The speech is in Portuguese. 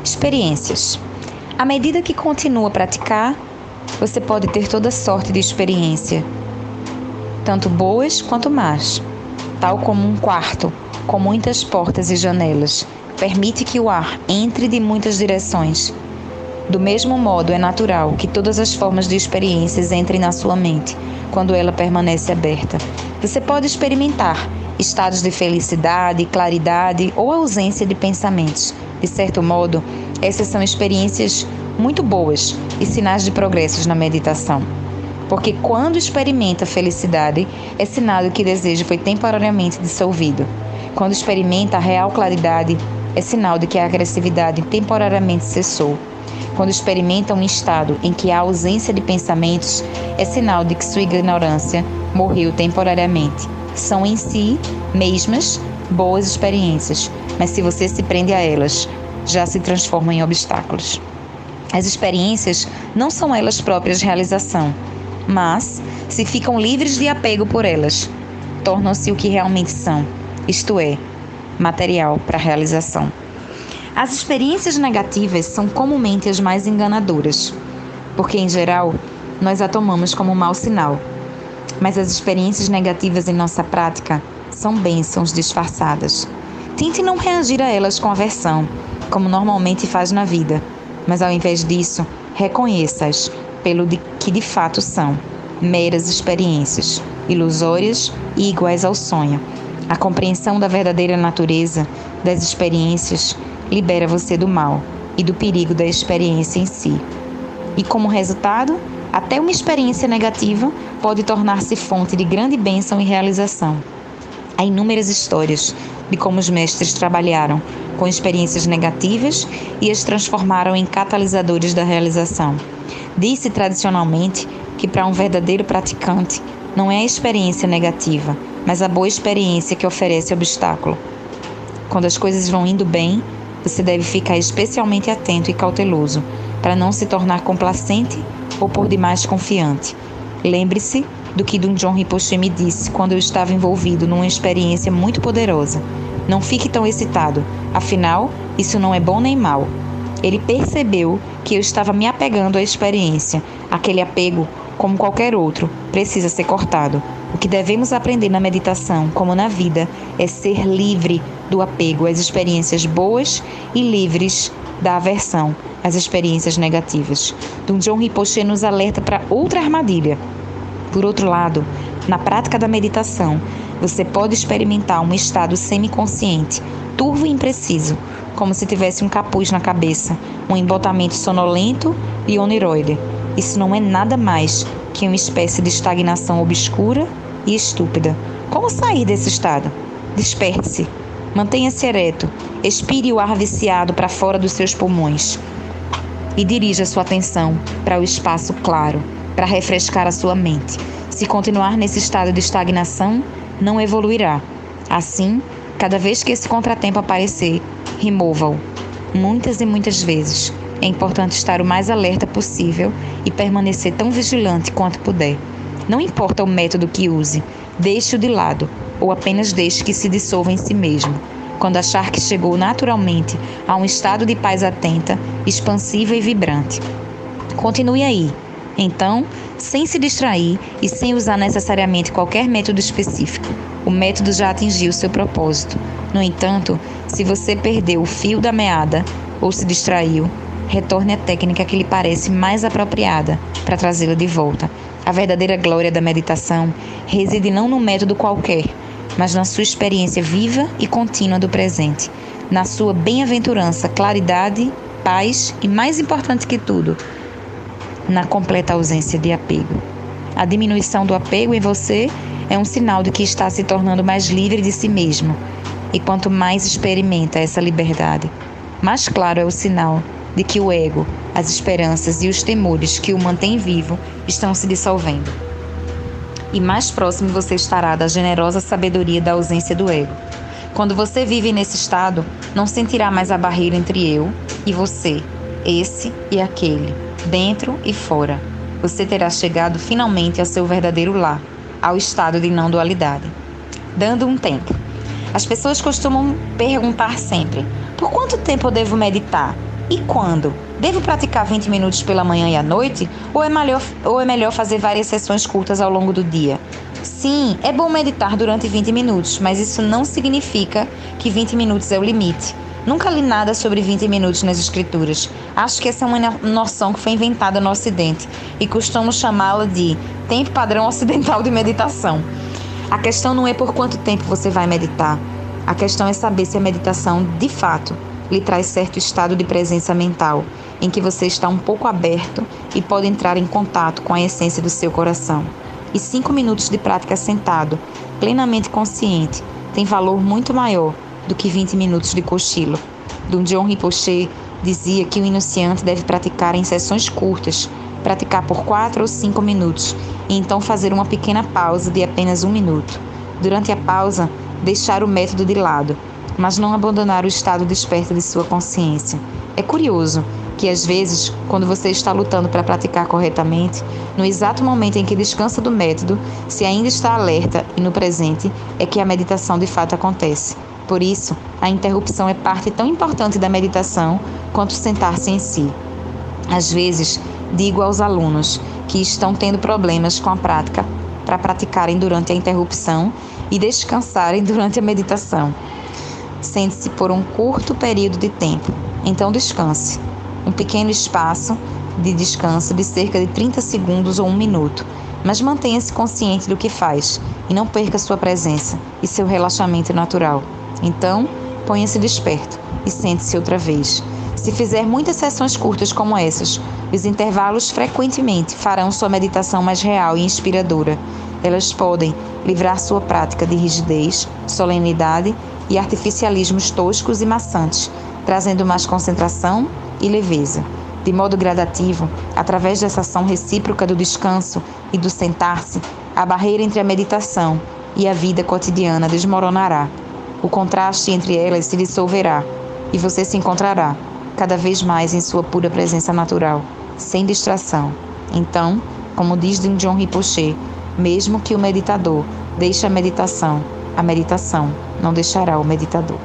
Experiências. À medida que continua a praticar, você pode ter toda sorte de experiência, tanto boas quanto más. Tal como um quarto, com muitas portas e janelas, permite que o ar entre de muitas direções. Do mesmo modo, é natural que todas as formas de experiências entrem na sua mente, quando ela permanece aberta. Você pode experimentar estados de felicidade, claridade ou ausência de pensamentos. De certo modo, essas são experiências muito boas e sinais de progressos na meditação. Porque quando experimenta felicidade, é sinal de que o desejo foi temporariamente dissolvido. Quando experimenta a real claridade, é sinal de que a agressividade temporariamente cessou. Quando experimenta um estado em que há ausência de pensamentos, é sinal de que sua ignorância morreu temporariamente. São em si mesmas boas experiências, mas se você se prende a elas, já se transformam em obstáculos. As experiências não são elas próprias realização, mas, se ficam livres de apego por elas, tornam-se o que realmente são, isto é, material para a realização. As experiências negativas são comumente as mais enganadoras, porque, em geral, nós a tomamos como um mau sinal. Mas as experiências negativas em nossa prática são bênçãos disfarçadas. Tente não reagir a elas com aversão, como normalmente faz na vida, mas ao invés disso, reconheça-as pelo que de fato são, meras experiências, ilusórias e iguais ao sonho. A compreensão da verdadeira natureza das experiências libera você do mal e do perigo da experiência em si. E como resultado, até uma experiência negativa pode tornar-se fonte de grande bênção e realização. Há inúmeras histórias de como os mestres trabalharam com experiências negativas e as transformaram em catalisadores da realização. Diz-se tradicionalmente que para um verdadeiro praticante não é a experiência negativa, mas a boa experiência que oferece obstáculo. Quando as coisas vão indo bem, você deve ficar especialmente atento e cauteloso para não se tornar complacente ou por demais confiante. Lembre-se do que Donjon Rinpoche me disse quando eu estava envolvido numa experiência muito poderosa. Não fique tão excitado, afinal, isso não é bom nem mal. Ele percebeu que eu estava me apegando à experiência. Aquele apego, como qualquer outro, precisa ser cortado. O que devemos aprender na meditação, como na vida, é ser livre do apego às experiências boas e livres da aversão às experiências negativas. Donjon Rinpoche nos alerta para outra armadilha. Por outro lado, na prática da meditação, você pode experimentar um estado semiconsciente, turvo e impreciso, como se tivesse um capuz na cabeça, um embotamento sonolento e oneroide. Isso não é nada mais que uma espécie de estagnação obscura e estúpida. Como sair desse estado? Desperte-se. Mantenha-se ereto. Expire o ar viciado para fora dos seus pulmões. E dirija sua atenção para o espaço claro, para refrescar a sua mente. Se continuar nesse estado de estagnação, não evoluirá. Assim, cada vez que esse contratempo aparecer, remova-o. Muitas e muitas vezes. É importante estar o mais alerta possível e permanecer tão vigilante quanto puder. Não importa o método que use, deixe-o de lado ou apenas deixe que se dissolva em si mesmo. Quando achar que chegou naturalmente a um estado de paz atenta, expansiva e vibrante. Continue aí. Então, sem se distrair e sem usar necessariamente qualquer método específico, o método já atingiu seu propósito. No entanto, se você perdeu o fio da meada ou se distraiu, retorne à técnica que lhe parece mais apropriada para trazê-la de volta. A verdadeira glória da meditação reside não num método qualquer, mas na sua experiência viva e contínua do presente, na sua bem-aventurança, claridade, paz e, mais importante que tudo, na completa ausência de apego. A diminuição do apego em você é um sinal de que está se tornando mais livre de si mesmo. E quanto mais experimenta essa liberdade, mais claro é o sinal de que o ego, as esperanças e os temores que o mantêm vivo estão se dissolvendo. E mais próximo você estará da generosa sabedoria da ausência do ego. Quando você vive nesse estado, não sentirá mais a barreira entre eu e você, esse e aquele, dentro e fora. Você terá chegado finalmente ao seu verdadeiro lar, ao estado de não dualidade. Dando um tempo. As pessoas costumam perguntar sempre: por quanto tempo eu devo meditar? E quando? Devo praticar 20 minutos pela manhã e à noite? Ou é melhor fazer várias sessões curtas ao longo do dia? Sim, é bom meditar durante 20 minutos, mas isso não significa que 20 minutos é o limite. Nunca li nada sobre 20 minutos nas escrituras. Acho que essa é uma noção que foi inventada no Ocidente e costumamos chamá-la de tempo padrão ocidental de meditação. A questão não é por quanto tempo você vai meditar. A questão é saber se a meditação, de fato, lhe traz certo estado de presença mental, em que você está um pouco aberto e pode entrar em contato com a essência do seu coração. E 5 minutos de prática sentado, plenamente consciente, tem valor muito maior do que 20 minutos de cochilo. Donjon Rinpoche dizia que o iniciante deve praticar em sessões curtas, praticar por 4 ou 5 minutos, e então fazer uma pequena pausa de apenas 1 minuto. Durante a pausa, deixar o método de lado, mas não abandonar o estado desperto de sua consciência. É curioso que, às vezes, quando você está lutando para praticar corretamente, no exato momento em que descansa do método, se ainda está alerta e no presente, é que a meditação de fato acontece. Por isso, a interrupção é parte tão importante da meditação quanto sentar-se em si. Às vezes, digo aos alunos que estão tendo problemas com a prática para praticarem durante a interrupção e descansarem durante a meditação. Sente-se por um curto período de tempo, então descanse. Um pequeno espaço de descanso de cerca de 30 segundos ou 1 minuto, mas mantenha-se consciente do que faz e não perca sua presença e seu relaxamento natural. Então, ponha-se desperto e sente-se outra vez. Se fizer muitas sessões curtas como essas, os intervalos frequentemente farão sua meditação mais real e inspiradora. Elas podem livrar sua prática de rigidez, solenidade e artificialismos toscos e maçantes, trazendo mais concentração e leveza. De modo gradativo, através dessa ação recíproca do descanso e do sentar-se, a barreira entre a meditação e a vida cotidiana desmoronará. O contraste entre elas se dissolverá e você se encontrará cada vez mais em sua pura presença natural, sem distração. Então, como diz Donjon Rinpoche, mesmo que o meditador deixe a meditação não deixará o meditador.